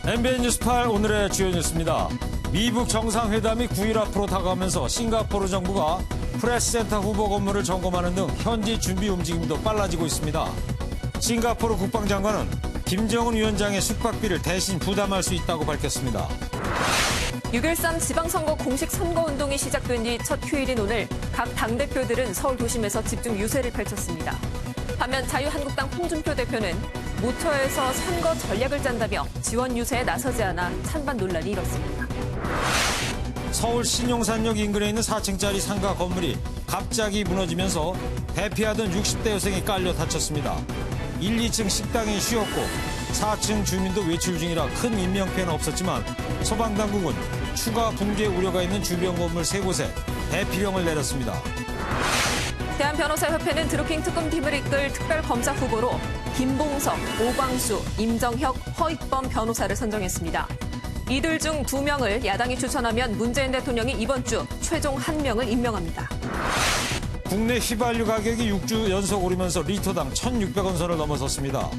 MBN 뉴스 8 오늘의 주요 뉴스입니다. 미북 정상회담이 9일 앞으로 다가오면서 싱가포르 정부가 프레스센터 후보 건물을 점검하는 등 현지 준비 움직임도 빨라지고 있습니다. 싱가포르 국방장관은 김정은 위원장의 숙박비를 대신 부담할 수 있다고 밝혔습니다. 6.13 지방선거 공식 선거운동이 시작된 뒤 첫 휴일인 오늘 각 당대표들은 서울 도심에서 집중 유세를 펼쳤습니다. 반면 자유한국당 홍준표 대표는 모처에서 선거 전략을 짠다며 지원 유세에 나서지 않아 찬반 논란이 일었습니다. 서울 신용산역 인근에 있는 4층짜리 상가 건물이 갑자기 무너지면서 대피하던 60대 여성이 깔려 다쳤습니다. 1, 2층 식당이 쉬었고 4층 주민도 외출 중이라 큰 인명피해는 없었지만 소방당국은 추가 붕괴 우려가 있는 주변 건물 3곳에 대피령을 내렸습니다. 대한변호사협회는 드루킹 특검팀을 이끌 특별검사 후보로 김봉석, 오광수, 임정혁, 허익범 변호사를 선정했습니다. 이들 중 2명을 야당이 추천하면 문재인 대통령이 이번 주 최종 1명을 임명합니다. 국내 휘발유 가격이 6주 연속 오르면서 리터당 1,600원 선을 넘어섰습니다.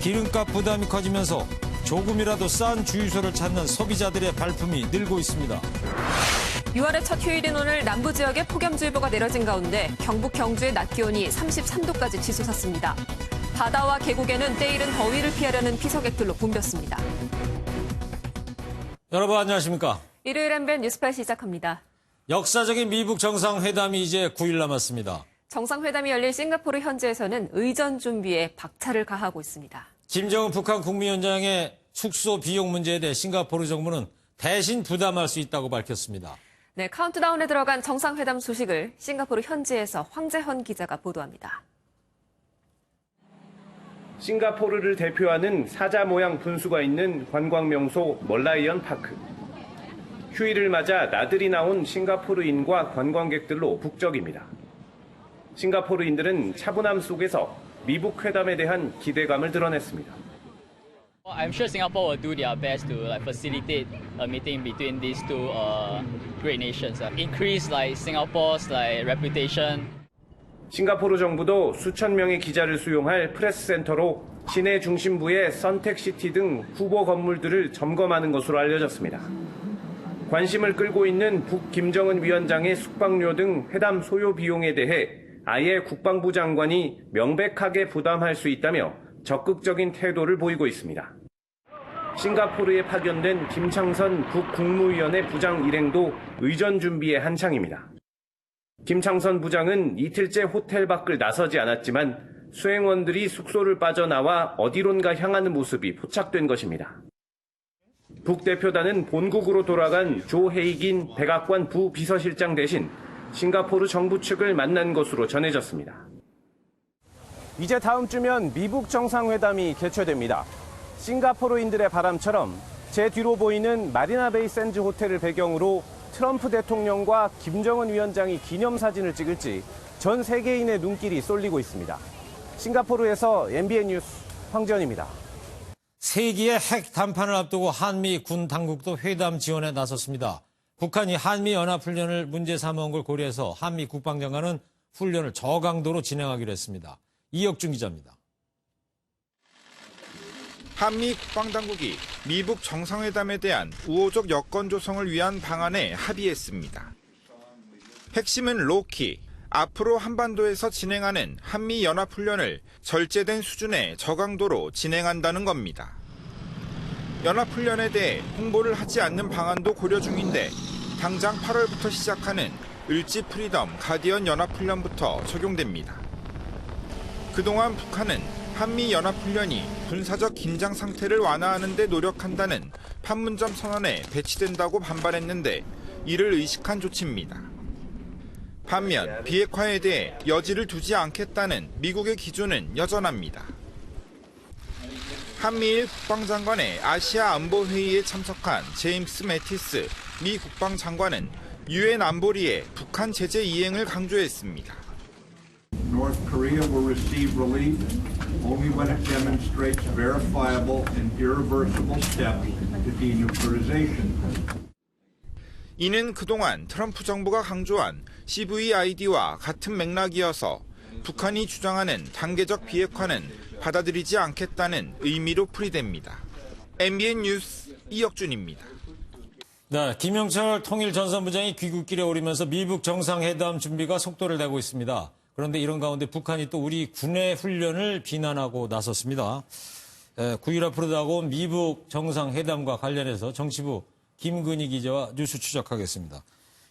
기름값 부담이 커지면서 조금이라도 싼 주유소를 찾는 소비자들의 발품이 늘고 있습니다. 6월의 첫 휴일인 오늘 남부 지역에 폭염주의보가 내려진 가운데 경북 경주의 낮 기온이 33도까지 치솟았습니다. 바다와 계곡에는 때이른 더위를 피하려는 피서객들로 붐볐습니다. 여러분 안녕하십니까? 일요일 MBN 뉴스8 시작합니다. 역사적인 미북 정상회담이 이제 9일 남았습니다. 정상회담이 열릴 싱가포르 현지에서는 의전 준비에 박차를 가하고 있습니다. 김정은 북한 국무위원장의 숙소 비용 문제에 대해 싱가포르 정부는 대신 부담할 수 있다고 밝혔습니다. 네, 카운트다운에 들어간 정상회담 소식을 싱가포르 현지에서 황재헌 기자가 보도합니다. 싱가포르를 대표하는 사자 모양 분수가 있는 관광명소 멀라이언 파크. 휴일을 맞아 나들이 나온 싱가포르인과 관광객들로 북적입니다. 싱가포르인들은 차분함 속에서 미북 회담에 대한 기대감을 드러냈습니다. I'm sure Singapore will do their best to facilitate a meeting between these two great nations, increase Singapore's reputation. 싱가포르 정부도 수천 명의 기자를 수용할 프레스센터로 시내 중심부의 선택시티 등 후보 건물들을 점검하는 것으로 알려졌습니다. 관심을 끌고 있는 북 김정은 위원장의 숙박료 등 회담 소요 비용에 대해 아예 국방부 장관이 명백하게 부담할 수 있다며 적극적인 태도를 보이고 있습니다. 싱가포르에 파견된 김창선 북국무위원회 부장 일행도 의전 준비에 한창입니다. 김창선 부장은 이틀째 호텔 밖을 나서지 않았지만 수행원들이 숙소를 빠져나와 어디론가 향하는 모습이 포착된 것입니다. 북대표단은 본국으로 돌아간 조 헤이긴 백악관 부비서실장 대신 싱가포르 정부 측을 만난 것으로 전해졌습니다. 이제 다음 주면 미북 정상회담이 개최됩니다. 싱가포르인들의 바람처럼 제 뒤로 보이는 마리나베이 샌즈 호텔을 배경으로 트럼프 대통령과 김정은 위원장이 기념사진을 찍을지 전 세계인의 눈길이 쏠리고 있습니다. 싱가포르에서 MBN 뉴스 황재헌입니다. 세기의 핵談判을 앞두고 한미 군 당국도 회담 지원에 나섰습니다. 북한이 한미 연합훈련을 문제 삼아온 걸 고려해서 한미 국방장관은 훈련을 저강도로 진행하기로 했습니다. 이혁준 기자입니다. 한미 국방당국이 미북 정상회담에 대한 우호적 여건 조성을 위한 방안에 합의했습니다. 핵심은 로키, 앞으로 한반도에서 진행하는 한미 연합훈련을 절제된 수준의 저강도로 진행한다는 겁니다. 연합훈련에 대해 홍보를 하지 않는 방안도 고려 중인데 당장 8월부터 시작하는 을지 프리덤 가디언 연합훈련부터 적용됩니다. 그동안 북한은 한미 연합훈련이 군사적 긴장 상태를 완화하는 데 노력한다는 판문점 선언에 배치된다고 반발했는데 이를 의식한 조치입니다. 반면 비핵화에 대해 여지를 두지 않겠다는 미국의 기조는 여전합니다. 한미일 국방장관의 아시아 안보회의에 참석한 제임스 매티스 미 국방장관은 유엔 안보리의 북한 제재 이행을 강조했습니다. North Korea will receive relief only when it demonstrates verifiable and irreversible steps to denuclearization. 이는 그동안 트럼프 정부가 강조한 CVID와 같은 맥락이어서 북한이 주장하는 단계적 비핵화는 받아들이지 않겠다는 의미로 풀이됩니다. MBN 뉴스 이혁준입니다. 네, 김영철 통일전선부장이 귀국길에 오르면서 미북 정상회담 준비가 속도를 내고 있습니다. 그런데 이런 가운데 북한이 또 우리 군의 훈련을 비난하고 나섰습니다. 9일 앞으로 다가온 미북 정상회담과 관련해서 정치부 김근희 기자와 뉴스 추적하겠습니다.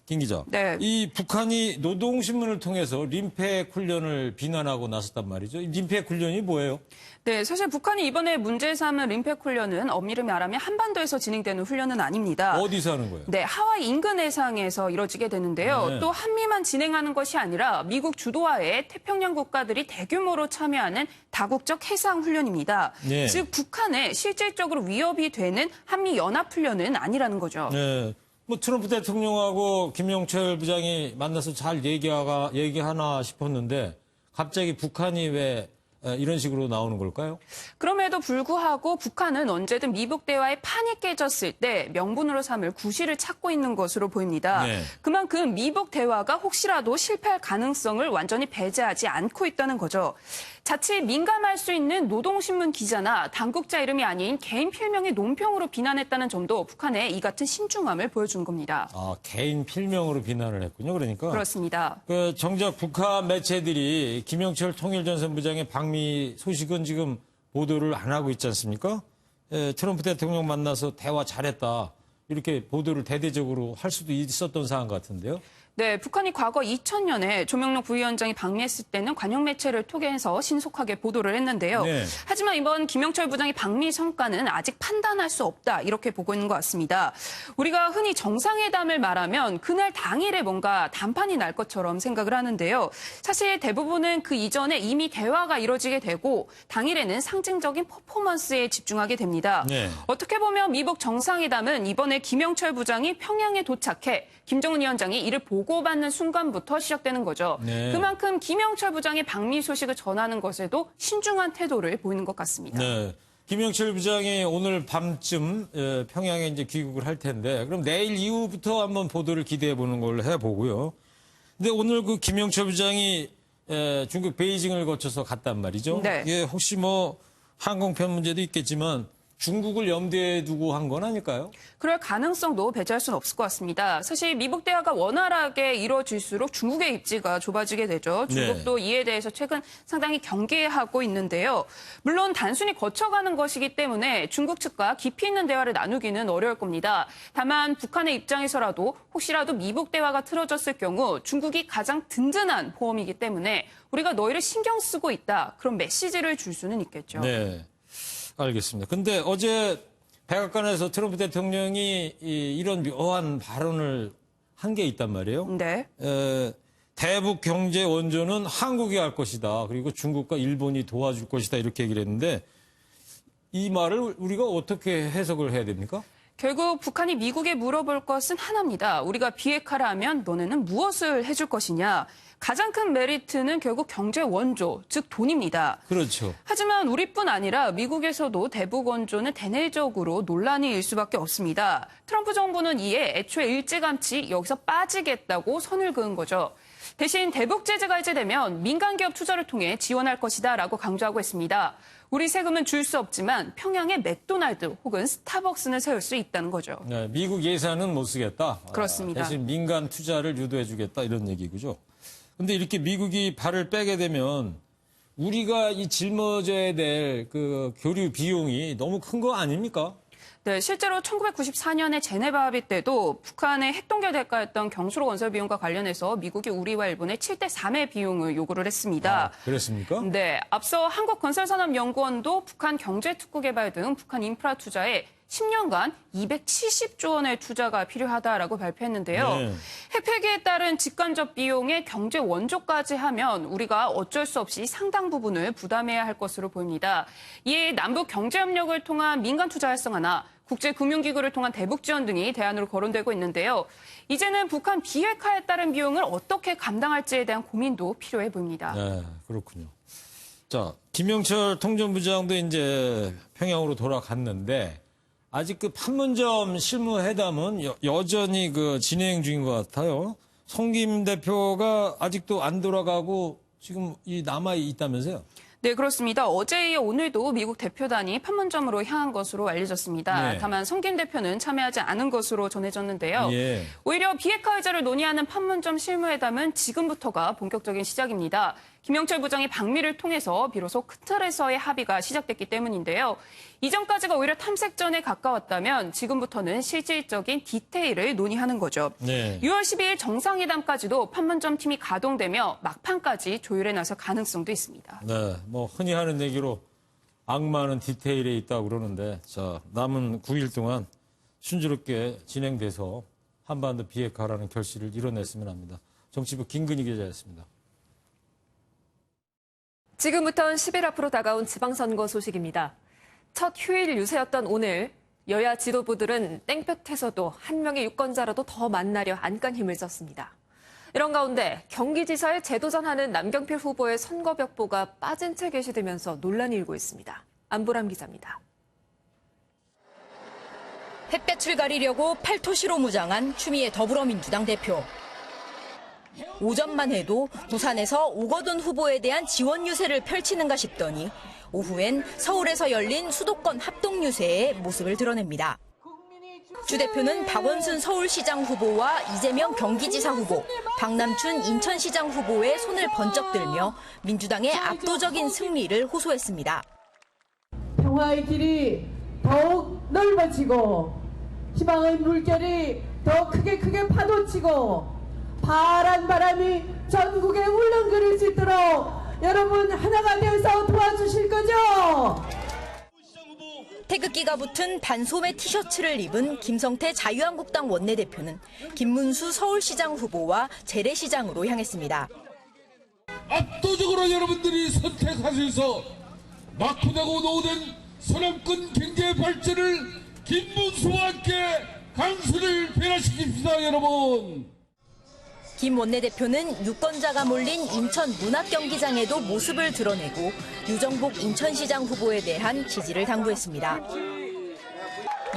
김 기자, 네. 이 북한이 노동신문을 통해서 림팩 훈련을 비난하고 나섰단 말이죠. 이 림팩 훈련이 뭐예요? 네, 사실 북한이 이번에 문제 삼은 림팩 훈련은 엄밀히 말하면 한반도에서 진행되는 훈련은 아닙니다. 어디서 하는 거예요? 네, 하와이 인근 해상에서 이뤄지게 되는데요. 네. 또 한미만 진행하는 것이 아니라 미국 주도하에 태평양 국가들이 대규모로 참여하는 다국적 해상 훈련입니다. 네. 즉 북한에 실질적으로 위협이 되는 한미 연합 훈련은 아니라는 거죠. 네. 뭐 트럼프 대통령하고 김영철 부장이 만나서 잘 얘기하나 싶었는데 갑자기 북한이 왜 이런 식으로 나오는 걸까요? 그럼에도 불구하고 북한은 언제든 미북 대화의 판이 깨졌을 때 명분으로 삼을 구실을 찾고 있는 것으로 보입니다. 네. 그만큼 미북 대화가 혹시라도 실패할 가능성을 완전히 배제하지 않고 있다는 거죠. 자칫 민감할 수 있는 노동신문 기자나 당국자 이름이 아닌 개인 필명의 논평으로 비난했다는 점도 북한의 이 같은 신중함을 보여준 겁니다. 아, 개인 필명으로 비난을 했군요. 그러니까. 그렇습니다. 정작 북한 매체들이 김영철 통일전선부장의 방미 소식은 지금 보도를 안 하고 있지 않습니까? 트럼프 대통령 만나서 대화 잘했다. 이렇게 보도를 대대적으로 할 수도 있었던 사안 같은데요. 네, 북한이 과거 2000년에 조명록 부위원장이 방미했을 때는 관영 매체를 통해서 신속하게 보도를 했는데요. 네. 하지만 이번 김영철 부장의 방미 성과는 아직 판단할 수 없다 이렇게 보고 있는 것 같습니다. 우리가 흔히 정상회담을 말하면 그날 당일에 뭔가 단판이 날 것처럼 생각을 하는데요. 사실 대부분은 그 이전에 이미 대화가 이뤄지게 되고 당일에는 상징적인 퍼포먼스에 집중하게 됩니다. 네. 어떻게 보면 미북 정상회담은 이번에 김영철 부장이 평양에 도착해 김정은 위원장이 이를 보고받는 순간부터 시작되는 거죠. 네. 그만큼 김영철 부장의 방미 소식을 전하는 것에도 신중한 태도를 보이는 것 같습니다. 네. 김영철 부장이 오늘 밤쯤 평양에 이제 귀국을 할 텐데 그럼 내일 이후부터 한번 보도를 기대해 보는 걸로 해보고요. 근데 오늘 그 김영철 부장이 중국 베이징을 거쳐서 갔단 말이죠. 네. 이게 혹시 뭐 항공편 문제도 있겠지만 중국을 염두에 두고 한 건 아닐까요? 그럴 가능성도 배제할 수는 없을 것 같습니다. 사실 미북 대화가 원활하게 이루어질수록 중국의 입지가 좁아지게 되죠. 중국도 이에 대해서 최근 상당히 경계하고 있는데요. 물론 단순히 거쳐가는 것이기 때문에 중국 측과 깊이 있는 대화를 나누기는 어려울 겁니다. 다만 북한의 입장에서라도 혹시라도 미북 대화가 틀어졌을 경우 중국이 가장 든든한 보험이기 때문에 우리가 너희를 신경 쓰고 있다. 그런 메시지를 줄 수는 있겠죠. 네. 알겠습니다. 근데 어제 백악관에서 트럼프 대통령이 이런 묘한 발언을 한 게 있단 말이에요. 네. 대북 경제 원조는 한국이 할 것이다. 그리고 중국과 일본이 도와줄 것이다. 이렇게 얘기를 했는데 이 말을 우리가 어떻게 해석을 해야 됩니까? 결국 북한이 미국에 물어볼 것은 하나입니다. 우리가 비핵화를 하면 너네는 무엇을 해줄 것이냐. 가장 큰 메리트는 결국 경제 원조, 즉 돈입니다. 그렇죠. 하지만 우리뿐 아니라 미국에서도 대북 원조는 대내적으로 논란이 일 수밖에 없습니다. 트럼프 정부는 이에 애초에 일찌감치 여기서 빠지겠다고 선을 그은 거죠. 대신 대북 제재가 해제되면 민간 기업 투자를 통해 지원할 것이다라고 강조하고 있습니다. 우리 세금은 줄 수 없지만 평양에 맥도날드 혹은 스타벅스는 세울 수 있다는 거죠. 네, 미국 예산은 못 쓰겠다. 그렇습니다. 대신 민간 투자를 유도해 주겠다 이런 얘기죠. 근데 이렇게 미국이 발을 빼게 되면 우리가 이 짊어져야 될 그 교류 비용이 너무 큰 거 아닙니까? 네, 실제로 1994년에 제네바 합의 때도 북한의 핵동결 대가였던 경수로 건설 비용과 관련해서 미국이 우리와 일본의 7대 3의 비용을 요구를 했습니다. 그랬습니까? 네, 앞서 한국건설산업연구원도 북한 경제특구개발 등 북한 인프라 투자에 10년간 270조 원의 투자가 필요하다라고 발표했는데요. 네. 핵 폐기에 따른 직간접 비용에 경제 원조까지 하면 우리가 어쩔 수 없이 상당 부분을 부담해야 할 것으로 보입니다. 이에 남북 경제협력을 통한 민간 투자 활성화나 국제금융기구를 통한 대북 지원 등이 대안으로 거론되고 있는데요. 이제는 북한 비핵화에 따른 비용을 어떻게 감당할지에 대한 고민도 필요해 보입니다. 네, 그렇군요. 자, 김영철 통전부장도 이제 평양으로 돌아갔는데 아직 그 판문점 실무회담은 여전히 그 진행 중인 것 같아요. 송 김 대표가 아직도 안 돌아가고 지금 남아 있다면서요? 네, 그렇습니다. 어제에 이어 오늘도 미국 대표단이 판문점으로 향한 것으로 알려졌습니다. 네. 다만 성 김 대표는 참여하지 않은 것으로 전해졌는데요. 예. 오히려 비핵화 의제를 논의하는 판문점 실무회담은 지금부터가 본격적인 시작입니다. 김영철 부장이 방미를 통해서 비로소 큰 틀에서의 합의가 시작됐기 때문인데요. 이전까지가 오히려 탐색전에 가까웠다면 지금부터는 실질적인 디테일을 논의하는 거죠. 네. 6월 12일 정상회담까지도 판문점 팀이 가동되며 막판까지 조율에 나설 가능성도 있습니다. 네, 뭐 흔히 하는 얘기로 악마는 디테일에 있다고 그러는데 자, 남은 9일 동안 순조롭게 진행돼서 한반도 비핵화라는 결실을 이뤄냈으면 합니다. 정치부 김근희 기자였습니다. 지금부터는 10일 앞으로 다가온 지방선거 소식입니다. 첫 휴일 유세였던 오늘 여야 지도부들은 땡볕에서도 한 명의 유권자라도 더 만나려 안간 힘을 썼습니다. 이런 가운데 경기지사에 재도전하는 남경필 후보의 선거벽보가 빠진 채 게시되면서 논란이 일고 있습니다. 안보람 기자입니다. 햇볕을 가리려고 팔토시로 무장한 추미애 더불어민주당 대표. 오전만 해도 부산에서 오거돈 후보에 대한 지원 유세를 펼치는가 싶더니 오후엔 서울에서 열린 수도권 합동 유세에 모습을 드러냅니다. 주 대표는 박원순 서울시장 후보와 이재명 경기지사 후보, 박남춘 인천시장 후보의 손을 번쩍 들며 민주당의 압도적인 승리를 호소했습니다. 평화의 길이 더욱 넓어지고 희망의 물결이 더 크게 파도치고 파란 바람이 전국에 울렁거릴 수 있도록 여러분 하나가 되어서 도와주실 거죠? 태극기가 붙은 반소매 티셔츠를 입은 김성태 자유한국당 원내대표는 김문수 서울시장 후보와 재래시장으로 향했습니다. 압도적으로 여러분들이 선택하셔서 막후되고 노후된 서남권 경제 발전을 김문수와 함께 강수를 변화시킵시다, 여러분. 김 원내대표는 유권자가 몰린 인천 문학경기장에도 모습을 드러내고 유정복 인천시장 후보에 대한 지지를 당부했습니다.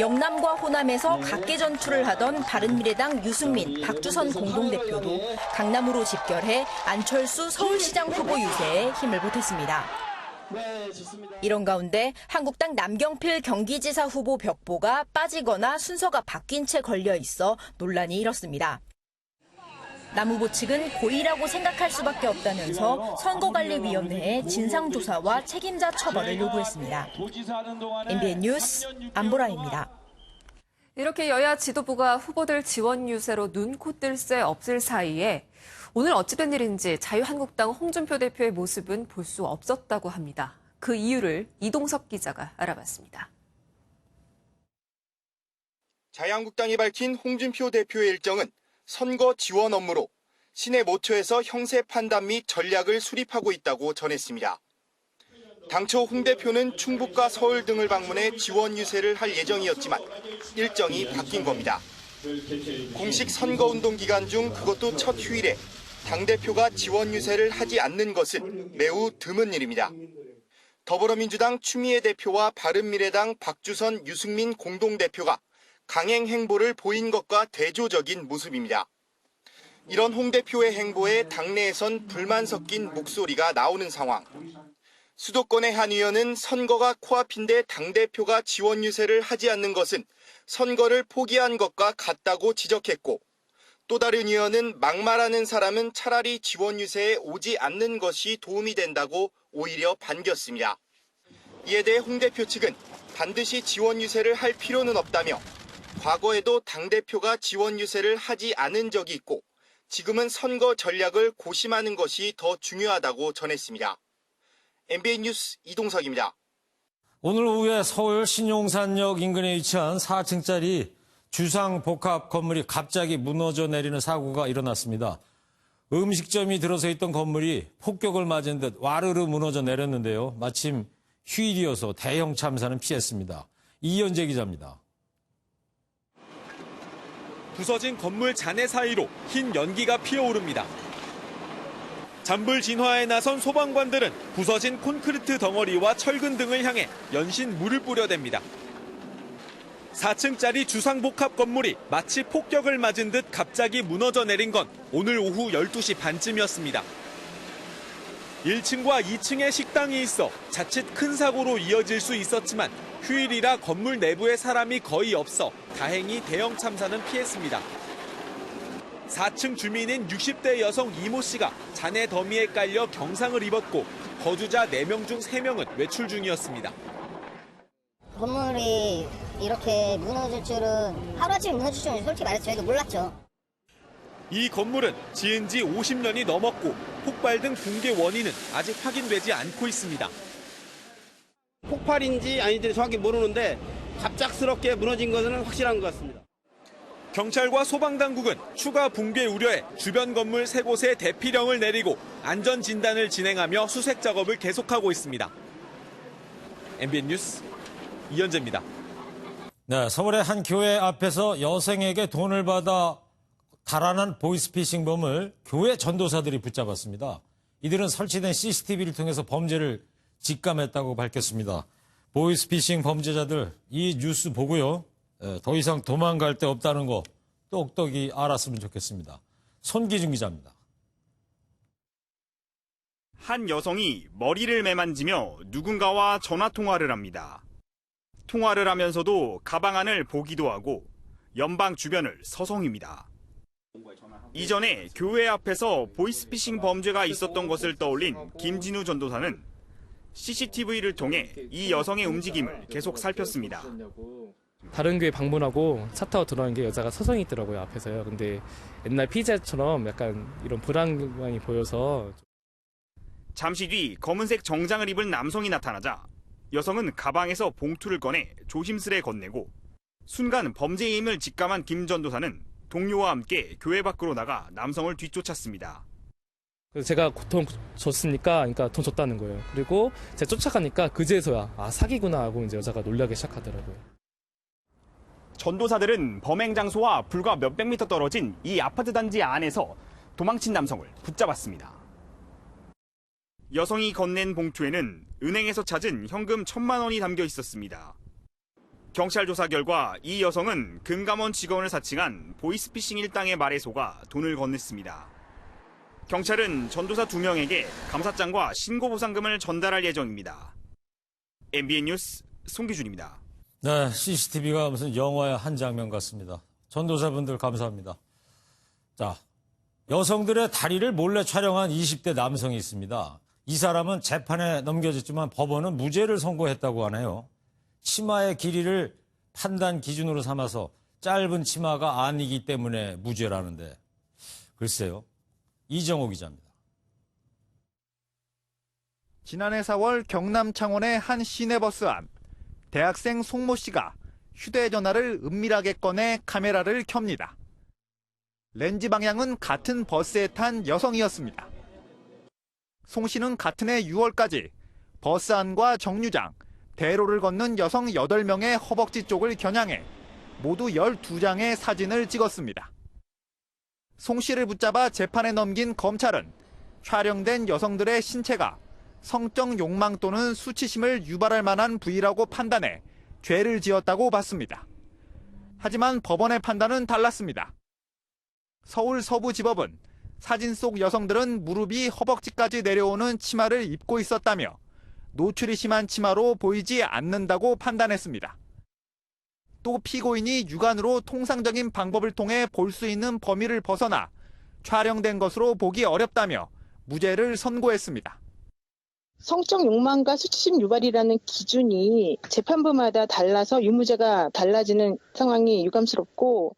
영남과 호남에서 각계 전투를 하던 바른미래당 유승민, 박주선 공동대표도 강남으로 집결해 안철수 서울시장 후보 유세에 힘을 보탰습니다. 이런 가운데 한국당 남경필 경기지사 후보 벽보가 빠지거나 순서가 바뀐 채 걸려 있어 논란이 일었습니다. 남 후보 측은 고의라고 생각할 수밖에 없다면서 선거관리위원회에 진상조사와 책임자 처벌을 요구했습니다. MBN 뉴스 안보라입니다. 이렇게 여야 지도부가 후보들 지원 유세로 눈코 뜰 새 없을 사이에 오늘 어찌된 일인지 자유한국당 홍준표 대표의 모습은 볼 수 없었다고 합니다. 그 이유를 이동석 기자가 알아봤습니다. 자유한국당이 밝힌 홍준표 대표의 일정은 선거 지원 업무로 시내 모처에서 형세 판단 및 전략을 수립하고 있다고 전했습니다. 당초 홍 대표는 충북과 서울 등을 방문해 지원 유세를 할 예정이었지만 일정이 바뀐 겁니다. 공식 선거운동 기간 중 그것도 첫 휴일에 당대표가 지원 유세를 하지 않는 것은 매우 드문 일입니다. 더불어민주당 추미애 대표와 바른미래당 박주선, 유승민 공동대표가 강행 행보를 보인 것과 대조적인 모습입니다. 이런 홍 대표의 행보에 당내에선 불만 섞인 목소리가 나오는 상황. 수도권의 한 의원은 선거가 코앞인데 당대표가 지원 유세를 하지 않는 것은 선거를 포기한 것과 같다고 지적했고, 또 다른 의원은 막말하는 사람은 차라리 지원 유세에 오지 않는 것이 도움이 된다고 오히려 반겼습니다. 이에 대해 홍 대표 측은 반드시 지원 유세를 할 필요는 없다며 과거에도 당대표가 지원 유세를 하지 않은 적이 있고 지금은 선거 전략을 고심하는 것이 더 중요하다고 전했습니다. MBN 뉴스 이동석입니다. 오늘 오후에 서울 신용산역 인근에 위치한 4층짜리 주상복합 건물이 갑자기 무너져 내리는 사고가 일어났습니다. 음식점이 들어서 있던 건물이 폭격을 맞은 듯 와르르 무너져 내렸는데요. 마침 휴일이어서 대형 참사는 피했습니다. 이현재 기자입니다. 부서진 건물 잔해 사이로 흰 연기가 피어오릅니다. 잔불 진화에 나선 소방관들은 부서진 콘크리트 덩어리와 철근 등을 향해 연신 물을 뿌려댑니다. 4층짜리 주상복합 건물이 마치 폭격을 맞은 듯 갑자기 무너져 내린 건 오늘 오후 12시 반쯤이었습니다. 1층과 2층에 식당이 있어 자칫 큰 사고로 이어질 수 있었지만 휴일이라 건물 내부에 사람이 거의 없어 다행히 대형 참사는 피했습니다. 4층 주민인 60대 여성 이모 씨가 잔해 더미에 깔려 경상을 입었고 거주자 4명 중 3명은 외출 중이었습니다. 건물이 이렇게 무너질 줄은, 하루아침에 무너질 줄은 솔직히 말해서 저희도 몰랐죠. 이 건물은 지은 지 50년이 넘었고 폭발 등 붕괴 원인은 아직 확인되지 않고 있습니다. 폭발인지 아닌지 정확히 모르는데 갑작스럽게 무너진 것은 확실한 것 같습니다. 경찰과 소방당국은 추가 붕괴 우려에 주변 건물 3곳에 대피령을 내리고 안전 진단을 진행하며 수색 작업을 계속하고 있습니다. MBN 뉴스 이현재입니다. 네, 서울의 한 교회 앞에서 여성에게 돈을 받아 달아난 보이스피싱범을 교회 전도사들이 붙잡았습니다. 이들은 설치된 CCTV를 통해서 범죄를 직감했다고 밝혔습니다. 보이스피싱 범죄자들 이 뉴스 보고요. 더 이상 도망갈 데 없다는 거 똑똑히 알았으면 좋겠습니다. 손기준 기자입니다. 한 여성이 머리를 매만지며 누군가와 전화통화를 합니다. 통화를 하면서도 가방 안을 보기도 하고 연방 주변을 서성입니다. 이전에 교회 앞에서 보이스피싱 범죄가 있었던 것을 떠올린 김진우 전도사는 CCTV를 통해 이 여성의 움직임을 계속 살폈습니다. 다른 교회 방문하고 차 타고 들어가는 게 여자가 서성이 있더라고요, 앞에서요. 근데 옛날 피해자처럼 약간 이런 불안감이 보여서. 잠시 뒤 검은색 정장을 입은 남성이 나타나자 여성은 가방에서 봉투를 꺼내 조심스레 건네고 순간 범죄의 힘을 직감한 김 전도사는 동료와 함께 교회 밖으로 나가 남성을 뒤쫓았습니다. 그래서 제가 돈 줬으니까, 그러니까 돈 줬다는 거예요. 그리고 제가 쫓아가니까 그제서야 사기구나 하고 이제 여자가 놀라기 시작하더라고요. 전도사들은 범행 장소와 불과 몇백 미터 떨어진 이 아파트 단지 안에서 도망친 남성을 붙잡았습니다. 여성이 건넨 봉투에는 은행에서 찾은 현금 1,000만 원이 담겨 있었습니다. 경찰 조사 결과 이 여성은 금감원 직원을 사칭한 보이스피싱 일당의 말에 속아 돈을 건넸습니다. 경찰은 전도사 2명에게 감사장과 신고보상금을 전달할 예정입니다. MBN 뉴스 송기준입니다. 네, CCTV가 무슨 영화의 한 장면 같습니다. 전도사분들 감사합니다. 자, 여성들의 다리를 몰래 촬영한 20대 남성이 있습니다. 이 사람은 재판에 넘겨졌지만 법원은 무죄를 선고했다고 하네요. 치마의 길이를 판단 기준으로 삼아서 짧은 치마가 아니기 때문에 무죄라는데 글쎄요. 이정호 기자입니다. 지난해 4월 경남 창원의 한 시내버스 안 대학생 송모 씨가 휴대전화를 은밀하게 꺼내 카메라를 켭니다. 렌즈 방향은 같은 버스에 탄 여성이었습니다. 송 씨는 같은 해 6월까지 버스 안과 정류장, 대로를 걷는 여성 8명의 허벅지 쪽을 겨냥해 모두 12장의 사진을 찍었습니다. 송 씨를 붙잡아 재판에 넘긴 검찰은 촬영된 여성들의 신체가 성적 욕망 또는 수치심을 유발할 만한 부위라고 판단해 죄를 지었다고 봤습니다. 하지만 법원의 판단은 달랐습니다. 서울 서부지법은 사진 속 여성들은 무릎이 허벅지까지 내려오는 치마를 입고 있었다며 노출이 심한 치마로 보이지 않는다고 판단했습니다. 또 피고인이 육안으로 통상적인 방법을 통해 볼 수 있는 범위를 벗어나 촬영된 것으로 보기 어렵다며 무죄를 선고했습니다. 성적 욕망과 수치심 유발이라는 기준이 재판부마다 달라서 유무죄가 달라지는 상황이 유감스럽고,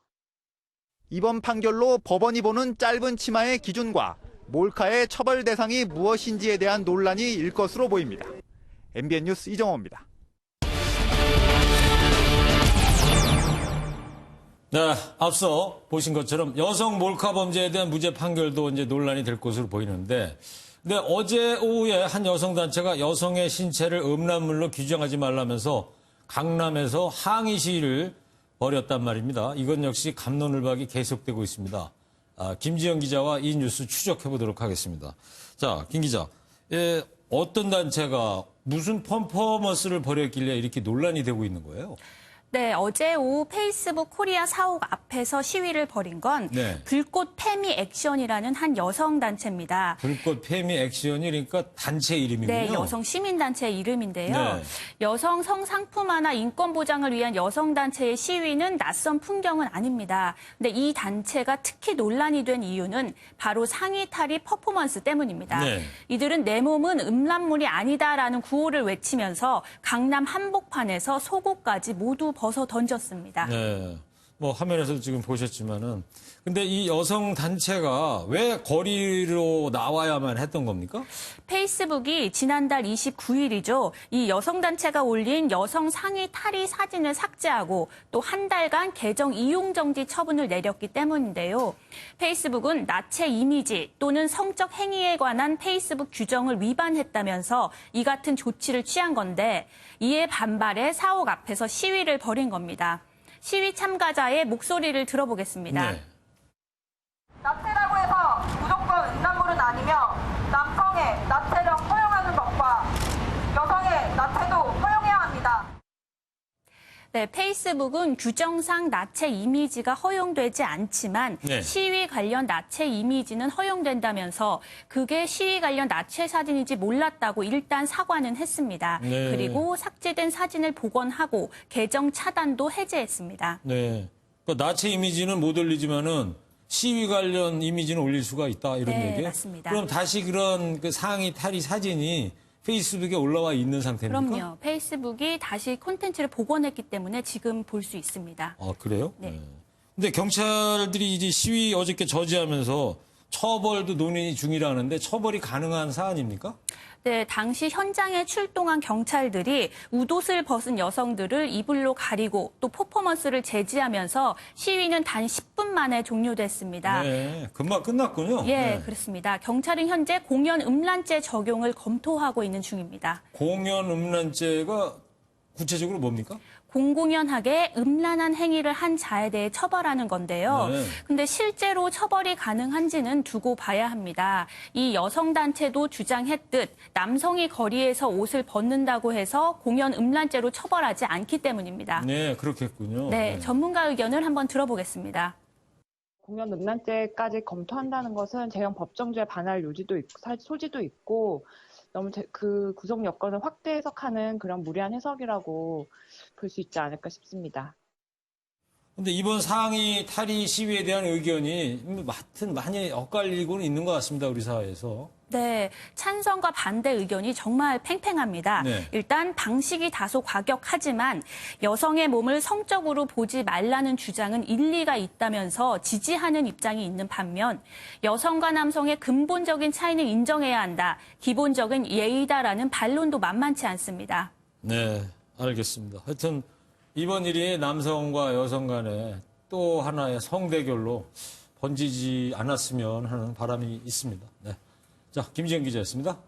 이번 판결로 법원이 보는 짧은 치마의 기준과 몰카의 처벌 대상이 무엇인지에 대한 논란이 일 것으로 보입니다. MBN 뉴스 이정호입니다. 네, 앞서 보신 것처럼 여성 몰카 범죄에 대한 무죄 판결도 이제 논란이 될 것으로 보이는데, 근데 어제 오후에 한 여성단체가 여성의 신체를 음란물로 규정하지 말라면서 강남에서 항의 시위를 벌였단 말입니다. 이건 역시 갑론을박이 계속되고 있습니다. 김지영 기자와 이 뉴스 추적해 보도록 하겠습니다. 자, 김 기자, 어떤 단체가 무슨 퍼포먼스를 벌였길래 이렇게 논란이 되고 있는 거예요? 네, 어제 오후 페이스북 코리아 사옥 앞에서 시위를 벌인 건 네. 불꽃 페미 액션이라는 한 여성 단체입니다. 불꽃 페미 액션이 그러니까 단체 이름이군요. 네, 여성 시민단체 이름인데요. 네. 여성 성상품화나 인권 보장을 위한 여성단체의 시위는 낯선 풍경은 아닙니다. 근데 이 단체가 특히 논란이 된 이유는 바로 상의 탈의 퍼포먼스 때문입니다. 네. 이들은 내 몸은 음란물이 아니다라는 구호를 외치면서 강남 한복판에서 속옷까지 모두 벗어 던졌습니다. 네. 뭐 화면에서도 지금 보셨지만은 근데 이 여성 단체가 왜 거리로 나와야만 했던 겁니까? 페이스북이 지난달 29일이죠. 이 여성 단체가 올린 여성 상의 탈의 사진을 삭제하고 또 한 달간 계정 이용 정지 처분을 내렸기 때문인데요. 페이스북은 나체 이미지 또는 성적 행위에 관한 페이스북 규정을 위반했다면서 이 같은 조치를 취한 건데 이에 반발해 사옥 앞에서 시위를 벌인 겁니다. 시위 참가자의 목소리를 들어보겠습니다. 네. 나체라고 해서 무조건 음란물은 아니며 남성의 나체를 허용하는 것과 여성의 나체도 허용해야 합니다. 네, 페이스북은 규정상 나체 이미지가 허용되지 않지만 네. 시위 관련 나체 이미지는 허용된다면서 그게 시위 관련 나체 사진인지 몰랐다고 일단 사과는 했습니다. 네. 그리고 삭제된 사진을 복원하고 계정 차단도 해제했습니다. 네. 그러니까 나체 이미지는 못 올리지만은 시위 관련 이미지는 올릴 수가 있다 이런 네, 얘기예요? 맞습니다. 그럼 다시 그런 그 상의 탈의 사진이 페이스북에 올라와 있는 상태입니까? 그럼요. 페이스북이 다시 콘텐츠를 복원했기 때문에 지금 볼 수 있습니다. 아, 그래요? 네. 근데 경찰들이 이제 시위 어저께 저지하면서 처벌도 논의 중이라는데 처벌이 가능한 사안입니까? 네, 당시 현장에 출동한 경찰들이 웃옷을 벗은 여성들을 이불로 가리고 또 퍼포먼스를 제지하면서 시위는 단 10분 만에 종료됐습니다. 네, 금방 끝났군요. 예, 네. 그렇습니다. 경찰은 현재 공연 음란죄 적용을 검토하고 있는 중입니다. 공연 음란죄가 구체적으로 뭡니까? 공공연하게 음란한 행위를 한 자에 대해 처벌하는 건데요. 네. 근데 실제로 처벌이 가능한지는 두고 봐야 합니다. 이 여성단체도 주장했듯 남성이 거리에서 옷을 벗는다고 해서 공연 음란죄로 처벌하지 않기 때문입니다. 네, 그렇겠군요. 네, 전문가 의견을 한번 들어보겠습니다. 공연 음란죄까지 검토한다는 것은 재형 법정주의 반할 소지도 있고 너무 그 구속 여건을 확대 해석하는 그런 무리한 해석이라고 볼 수 있지 않을까 싶습니다. 근데 이번 상의 탈의 시위에 대한 의견이 하여튼 많이 엇갈리고는 있는 것 같습니다, 우리 사회에서. 네, 찬성과 반대 의견이 정말 팽팽합니다. 네. 일단 방식이 다소 과격하지만 여성의 몸을 성적으로 보지 말라는 주장은 일리가 있다면서 지지하는 입장이 있는 반면 여성과 남성의 근본적인 차이는 인정해야 한다. 기본적인 예의다라는 반론도 만만치 않습니다. 네, 알겠습니다. 하여튼 이번 일이 남성과 여성 간에 또 하나의 성대결로 번지지 않았으면 하는 바람이 있습니다. 네. 자, 김지영 기자였습니다.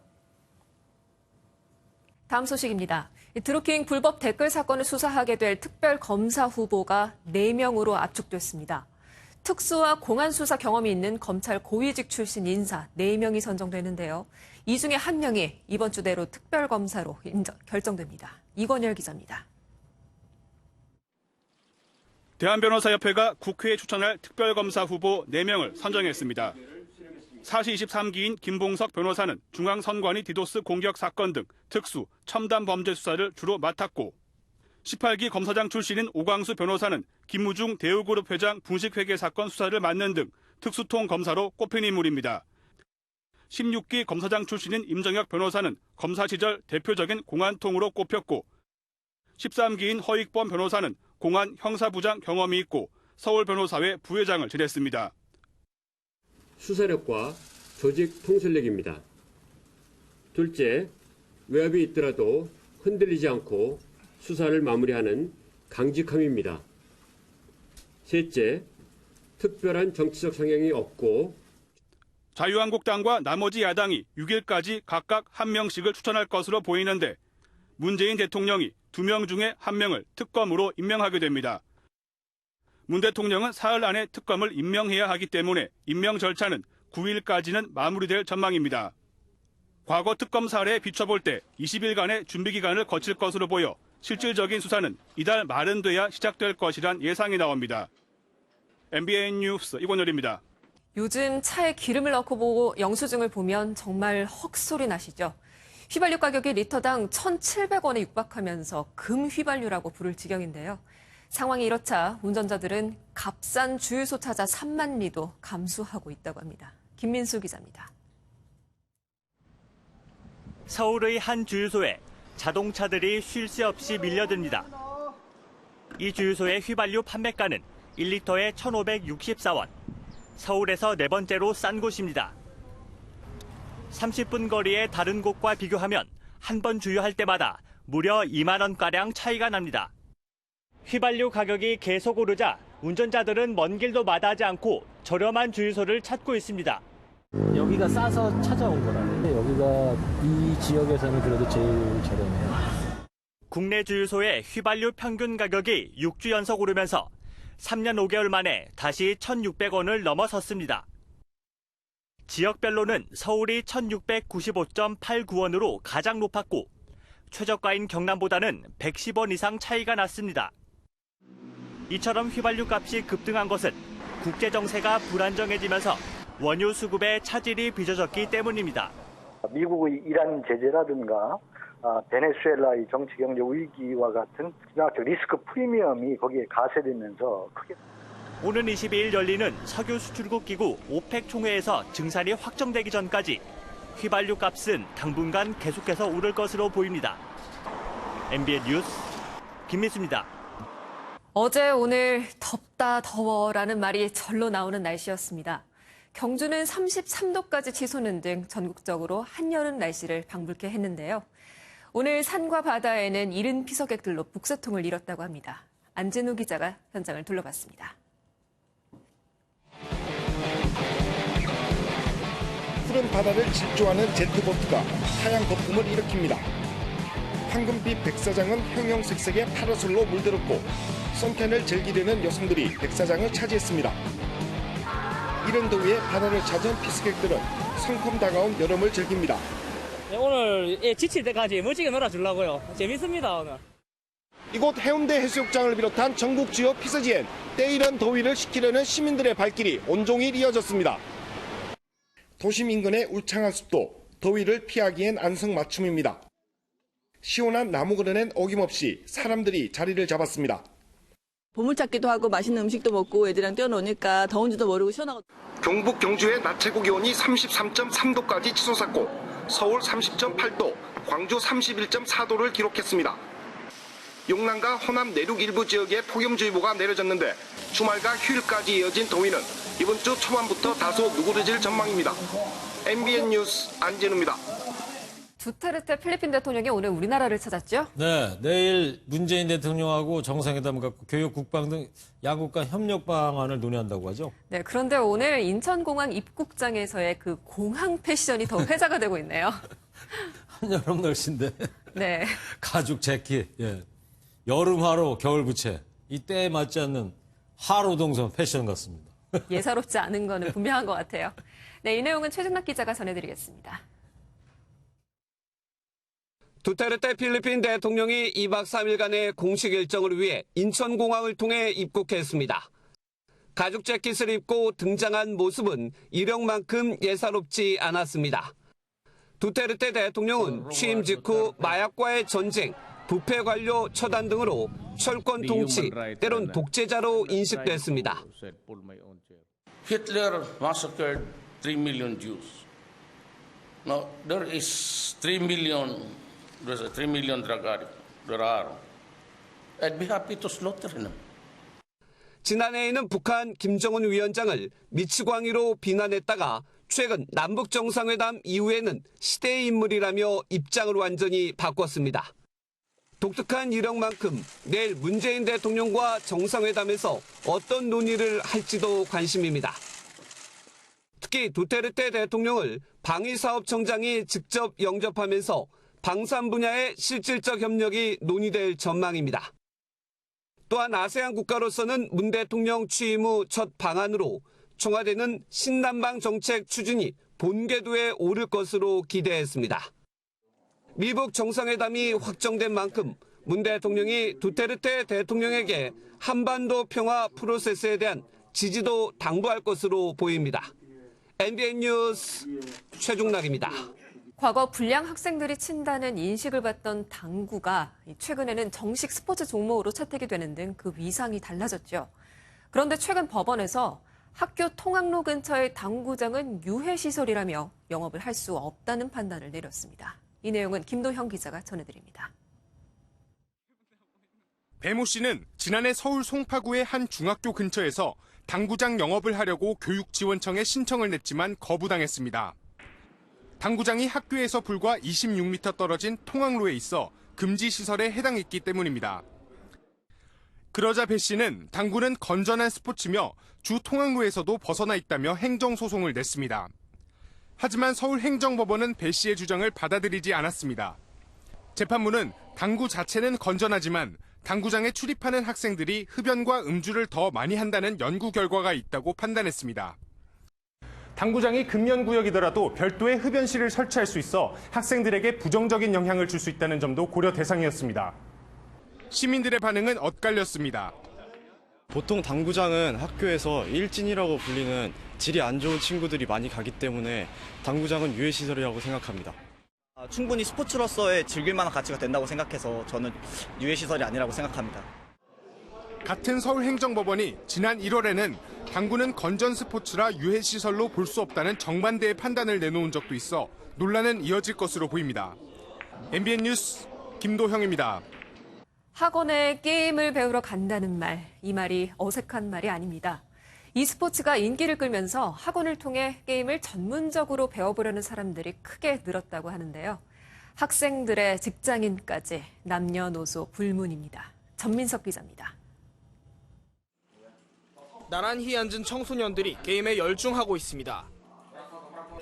다음 소식입니다. 드루킹 불법 댓글 사건을 수사하게 될 특별검사 후보가 4명으로 압축됐습니다. 특수와 공안 수사 경험이 있는 검찰 고위직 출신 인사 4명이 선정되는데요. 이 중에 1명이 이번 주 내로 특별검사로 결정됩니다. 이권열 기자입니다. 대한변호사협회가 국회에 추천할 특별검사 후보 4명을 선정했습니다. 사시 23기인 김봉석 변호사는 중앙선관위 디도스 공격 사건 등 특수, 첨단 범죄 수사를 주로 맡았고 18기 검사장 출신인 오광수 변호사는 김무중 대우그룹 회장 분식회계 사건 수사를 맡는 등 특수통 검사로 꼽힌 인물입니다. 16기 검사장 출신인 임정혁 변호사는 검사 시절 대표적인 공안통으로 꼽혔고 13기인 허익범 변호사는 공안 형사부장 경험이 있고 서울변호사회 부회장을 지냈습니다. 수사력과 조직 통솔력입니다. 둘째, 외압이 있더라도 흔들리지 않고 수사를 마무리하는 강직함입니다. 셋째, 특별한 정치적 성향이 없고 자유한국당과 나머지 야당이 6일까지 각각 1명씩을 추천할 것으로 보이는데 문재인 대통령이 2명 중에 1명을 특검으로 임명하게 됩니다. 문 대통령은 사흘 안에 특검을 임명해야 하기 때문에 임명 절차는 9일까지는 마무리될 전망입니다. 과거 특검 사례에 비춰볼 때 20일간의 준비 기간을 거칠 것으로 보여 실질적인 수사는 이달 말은 돼야 시작될 것이란 예상이 나옵니다. MBN 뉴스 이권열입니다. 요즘 차에 기름을 넣고 보고 영수증을 보면 정말 헉소리 나시죠? 휘발유 가격이 리터당 1,700원에 육박하면서 금휘발유라고 부를 지경인데요. 상황이 이렇자 운전자들은 값싼 주유소 찾아 산만리도 감수하고 있다고 합니다. 김민수 기자입니다. 서울의 한 주유소에 자동차들이 쉴 새 없이 밀려듭니다. 이 주유소의 휘발유 판매가는 1리터에 1,564원. 서울에서 네 번째로 싼 곳입니다. 30분 거리의 다른 곳과 비교하면 한 번 주유할 때마다 무려 2만 원가량 차이가 납니다. 휘발유 가격이 계속 오르자 운전자들은 먼 길도 마다하지 않고 저렴한 주유소를 찾고 있습니다. 여기가 싸서 찾아온 거라네. 여기가 이 지역에서는 그래도 제일 저렴해요. 국내 주유소의 휘발유 평균 가격이 6주 연속 오르면서 3년 5개월 만에 다시 1,600원을 넘어섰습니다. 지역별로는 서울이 1,695.89원으로 가장 높았고 최저가인 경남보다는 110원 이상 차이가 났습니다. 이처럼 휘발유 값이 급등한 것은 국제 정세가 불안정해지면서 원유 수급의 차질이 빚어졌기 때문입니다. 미국의 이란 제재라든가 베네수엘라의 정치 경제 위기와 같은 지나치게 리스크 프리미엄이 거기에 가세되면서 크게. 오는 22일 열리는 석유 수출국 기구 오펙 총회에서 증산이 확정되기 전까지 휘발유 값은 당분간 계속해서 오를 것으로 보입니다. MBN 뉴스 김민수입니다. 어제 오늘 덥다 더워라는 말이 절로 나오는 날씨였습니다. 경주는 33도까지 치솟는 등 전국적으로 한여름 날씨를 방불케 했는데요. 오늘 산과 바다에는 이른 피서객들로 북새통을 이뤘다고 합니다. 안진우 기자가 현장을 둘러봤습니다. 푸른 바다를 질주하는 제트보트가 하얀 거품을 일으킵니다. 황금빛 백사장은 형형색색의 파라솔로 물들었고 선탠을 즐기려는 여성들이 백사장을 차지했습니다. 이른 더위에 바다를 찾은 피서객들은 성큼 다가온 여름을 즐깁니다. 오늘 지칠 때까지 멋지게 놀아주려고요. 재밌습니다 오늘. 이곳 해운대 해수욕장을 비롯한 전국 주요 피서지엔 때이른 더위를 식히려는 시민들의 발길이 온종일 이어졌습니다. 도심 인근의 울창한 숲도 더위를 피하기엔 안성맞춤입니다. 시원한 나무 그늘엔 어김없이 사람들이 자리를 잡았습니다. 보물찾기도 하고 맛있는 음식도 먹고 애들이랑 뛰어노니까 더운지도 모르고 시원하고. 경북 경주의 낮 최고 기온이 33.3도까지 치솟았고 서울 30.8도, 광주 31.4도를 기록했습니다. 용남과 호남 내륙 일부 지역에 폭염주의보가 내려졌는데 주말과 휴일까지 이어진 더위는 이번 주 초반부터 다소 누그러질 전망입니다. MBN 뉴스 안진우입니다. 두테르테 필리핀 대통령이 오늘 우리나라를 찾았죠? 네, 내일 문재인 대통령하고 정상회담을 갖고 교육, 국방 등 양국 간 협력 방안을 논의한다고 하죠. 네, 그런데 오늘 인천공항 입국장에서의 그 공항 패션이 더 회자가 되고 있네요. 한여름 날씨인데. 네. 가죽 재킷, 예. 여름 하로, 겨울 부채. 이 때에 맞지 않는 하로 동선 패션 같습니다. 예사롭지 않은 거는 분명한 것 같아요. 네, 이 내용은 최준락 기자가 전해드리겠습니다. 두테르테 필리핀 대통령이 2박 3일간의 공식 일정을 위해 인천공항을 통해 입국했습니다. 가죽 재킷을 입고 등장한 모습은 이력만큼 예사롭지 않았습니다. 두테르테 대통령은 취임 직후 마약과의 전쟁, 부패 관료 처단 등으로 철권 통치, 때론 독재자로 인식됐습니다. Hitler massacred 3 million Jews. Now there is 3 million drug addicts. There are. I'd be happy to slaughter them. 지난해에는 북한 김정은 위원장을 미치광이로 비난했다가 최근 남북 정상회담 이후에는 시대의 인물이라며 입장을 완전히 바꿨습니다. 독특한 이력만큼 내일 문재인 대통령과 정상회담에서 어떤 논의를 할지도 관심입니다. 특히 두테르테 대통령을 방위사업청장이 직접 영접하면서 방산 분야의 실질적 협력이 논의될 전망입니다. 또한 아세안 국가로서는 문 대통령 취임 후 첫 방안으로 청와대는 신남방 정책 추진이 본궤도에 오를 것으로 기대했습니다. 미북 정상회담이 확정된 만큼 문 대통령이 두테르테 대통령에게 한반도 평화 프로세스에 대한 지지도 당부할 것으로 보입니다. NBN 뉴스 최중락입니다. 과거 불량 학생들이 친다는 인식을 받던 당구가 최근에는 정식 스포츠 종목으로 채택이 되는 등 그 위상이 달라졌죠. 그런데 최근 법원에서 학교 통학로 근처의 당구장은 유해시설이라며 영업을 할 수 없다는 판단을 내렸습니다. 이 내용은 김도형 기자가 전해드립니다. 배모 씨는 지난해 서울 송파구의 한 중학교 근처에서 당구장 영업을 하려고 교육지원청에 신청을 냈지만 거부당했습니다. 당구장이 학교에서 불과 26m 떨어진 통학로에 있어 금지 시설에 해당했기 때문입니다. 그러자 배 씨는 당구는 건전한 스포츠며 주 통학로에서도 벗어나 있다며 행정소송을 냈습니다. 하지만 서울행정법원은 배 씨의 주장을 받아들이지 않았습니다. 재판부는 당구 자체는 건전하지만 당구장에 출입하는 학생들이 흡연과 음주를 더 많이 한다는 연구 결과가 있다고 판단했습니다. 당구장이 금연구역이더라도 별도의 흡연실을 설치할 수 있어 학생들에게 부정적인 영향을 줄 수 있다는 점도 고려 대상이었습니다. 시민들의 반응은 엇갈렸습니다. 보통 당구장은 학교에서 일진이라고 불리는 질이 안 좋은 친구들이 많이 가기 때문에 당구장은 유해시설이라고 생각합니다. 충분히 스포츠로서의 즐길 만한 가치가 된다고 생각해서 저는 유해시설이 아니라고 생각합니다. 같은 서울행정법원이 지난 1월에는 당구는 건전 스포츠라 유해시설로 볼 수 없다는 정반대의 판단을 내놓은 적도 있어 논란은 이어질 것으로 보입니다. MBN 뉴스 김도형입니다. 학원에 게임을 배우러 간다는 말, 이 말이 어색한 말이 아닙니다. e스포츠가 인기를 끌면서 학원을 통해 게임을 전문적으로 배워보려는 사람들이 크게 늘었다고 하는데요. 학생들의 직장인까지 남녀노소 불문입니다. 전민석 기자입니다. 나란히 앉은 청소년들이 게임에 열중하고 있습니다.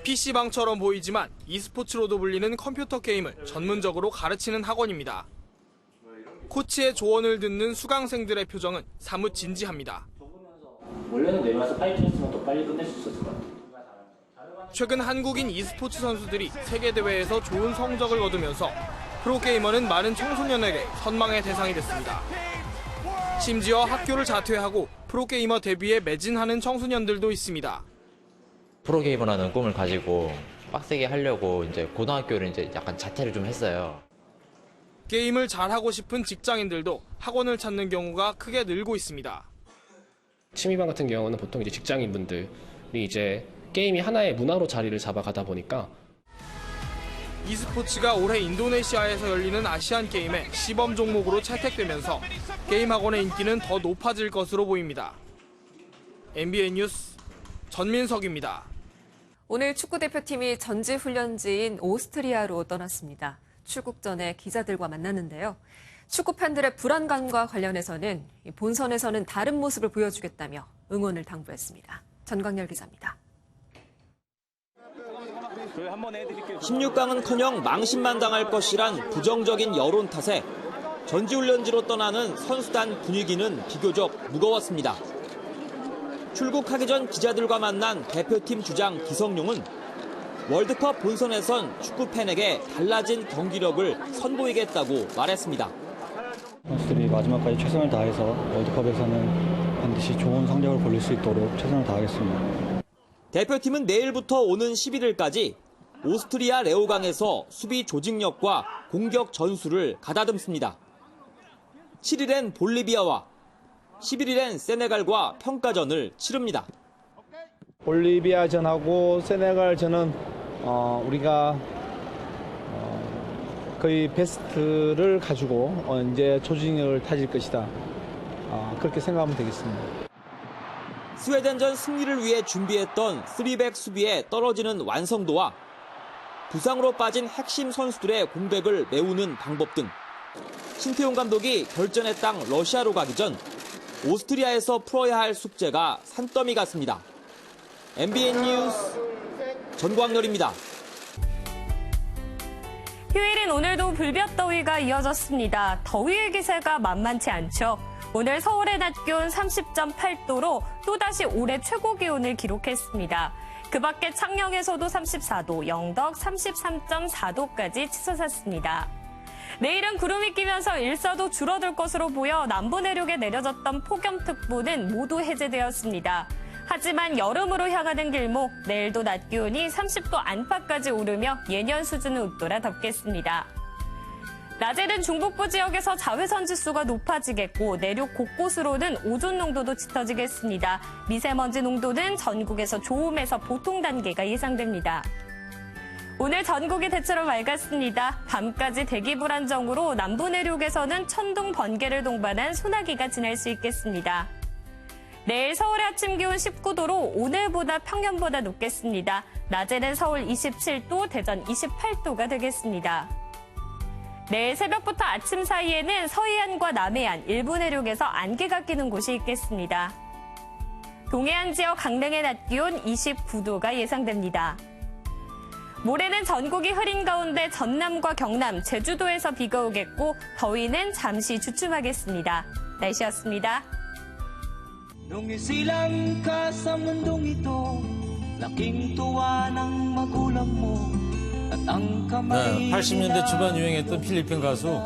PC방처럼 보이지만 e스포츠로도 불리는 컴퓨터 게임을 전문적으로 가르치는 학원입니다. 코치의 조언을 듣는 수강생들의 표정은 사뭇 진지합니다. 원래는 내려와서 빨리 쳤으면 더 빨리 끝낼 수 있었을 것 같아요. 최근 한국인 e스포츠 선수들이 세계대회에서 좋은 성적을 거두면서 프로게이머는 많은 청소년에게 선망의 대상이 됐습니다. 심지어 학교를 자퇴하고 프로게이머 데뷔에 매진하는 청소년들도 있습니다. 프로게이머라는 꿈을 가지고 빡세게 하려고 이제 고등학교를 이제 약간 자퇴를 좀 했어요. 게임을 잘하고 싶은 직장인들도 학원을 찾는 경우가 크게 늘고 있습니다. 취미반 같은 경우는 보통 이제 직장인분들이 이제 게임이 하나의 문화로 자리를 잡아가다 보니까 e스포츠가 올해 인도네시아에서 열리는 아시안 게임의 시범 종목으로 채택되면서 게임 학원의 인기는 더 높아질 것으로 보입니다. MBN 뉴스 전민석입니다. 오늘 축구대표팀이 전지훈련지인 오스트리아로 떠났습니다. 출국 전에 기자들과 만났는데요. 축구 팬들의 불안감과 관련해서는 본선에서는 다른 모습을 보여주겠다며 응원을 당부했습니다. 전광열 기자입니다. 16강은커녕 망신만 당할 것이란 부정적인 여론 탓에 전지훈련지로 떠나는 선수단 분위기는 비교적 무거웠습니다. 출국하기 전 기자들과 만난 대표팀 주장 기성용은 월드컵 본선에선 축구 팬에게 달라진 경기력을 선보이겠다고 말했습니다. 선수들이 마지막까지 최선을 다해서 월드컵에서는 반드시 좋은 성적을 거둘 수 있도록 최선을 다하겠습니다. 대표팀은 내일부터 오는 11일까지 오스트리아 레오강에서 수비 조직력과 공격 전술을 가다듬습니다. 7일엔 볼리비아와 11일엔 세네갈과 평가전을 치릅니다. 볼리비아전하고 세네갈전은 우리가 거의 베스트를 가지고 이제 조직력을 다질 것이다. 그렇게 생각하면 되겠습니다. 스웨덴전 승리를 위해 준비했던 3백 수비에 떨어지는 완성도와 부상으로 빠진 핵심 선수들의 공백을 메우는 방법 등 신태용 감독이 결전의 땅 러시아로 가기 전 오스트리아에서 풀어야 할 숙제가 산더미 같습니다. MBN 뉴스 전광열입니다. 휴일인 오늘도 불볕더위가 이어졌습니다. 더위의 기세가 만만치 않죠. 오늘 서울의 낮 기온 30.8도로 또다시 올해 최고 기온을 기록했습니다. 그 밖에 창녕에서도 34도, 영덕 33.4도까지 치솟았습니다. 내일은 구름이 끼면서 일사도 줄어들 것으로 보여 남부 내륙에 내려졌던 폭염특보는 모두 해제되었습니다. 하지만 여름으로 향하는 길목, 내일도 낮 기온이 30도 안팎까지 오르며 예년 수준을 웃돌아 덮겠습니다. 낮에는 중북부 지역에서 자외선 지수가 높아지겠고 내륙 곳곳으로는 오존 농도도 짙어지겠습니다. 미세먼지 농도는 전국에서 좋음에서 보통 단계가 예상됩니다. 오늘 전국이 대체로 맑았습니다. 밤까지 대기 불안정으로 남부 내륙에서는 천둥, 번개를 동반한 소나기가 지날 수 있겠습니다. 내일 서울의 아침 기온 19도로 오늘보다 평년보다 높겠습니다. 낮에는 서울 27도, 대전 28도가 되겠습니다. 내일 새벽부터 아침 사이에는 서해안과 남해안, 일부 내륙에서 안개가 끼는 곳이 있겠습니다. 동해안 지역 강릉의 낮 기온 29도가 예상됩니다. 모레는 전국이 흐린 가운데 전남과 경남, 제주도에서 비가 오겠고 더위는 잠시 주춤하겠습니다. 날씨였습니다. Nung ka sa mundong ito, laking tuwa ng magulang mo. 네, 80년대 초반 유행했던 필리핀 가수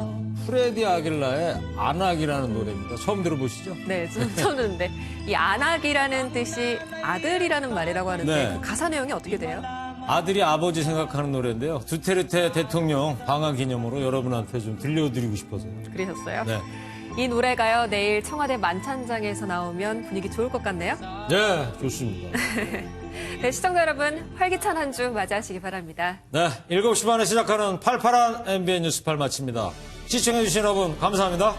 프레디 아길라의 아낙이라는 노래입니다. 처음 들어보시죠? 네, 처음 듣는데 이 아낙이라는 뜻이 아들이라는 말이라고 하는데 네. 그 가사 내용이 어떻게 돼요? 아들이 아버지 생각하는 노래인데요. 두테르테 대통령 방한 기념으로 여러분한테 좀 들려드리고 싶어서요. 그러셨어요? 네. 이 노래가요, 내일 청와대 만찬장에서 나오면 분위기 좋을 것 같네요. 네, 좋습니다. 네, 시청자 여러분, 활기찬 한 주 맞이하시기 바랍니다. 네, 7시 반에 시작하는 팔팔한 MBN 뉴스팔 마칩니다. 시청해주신 여러분 감사합니다.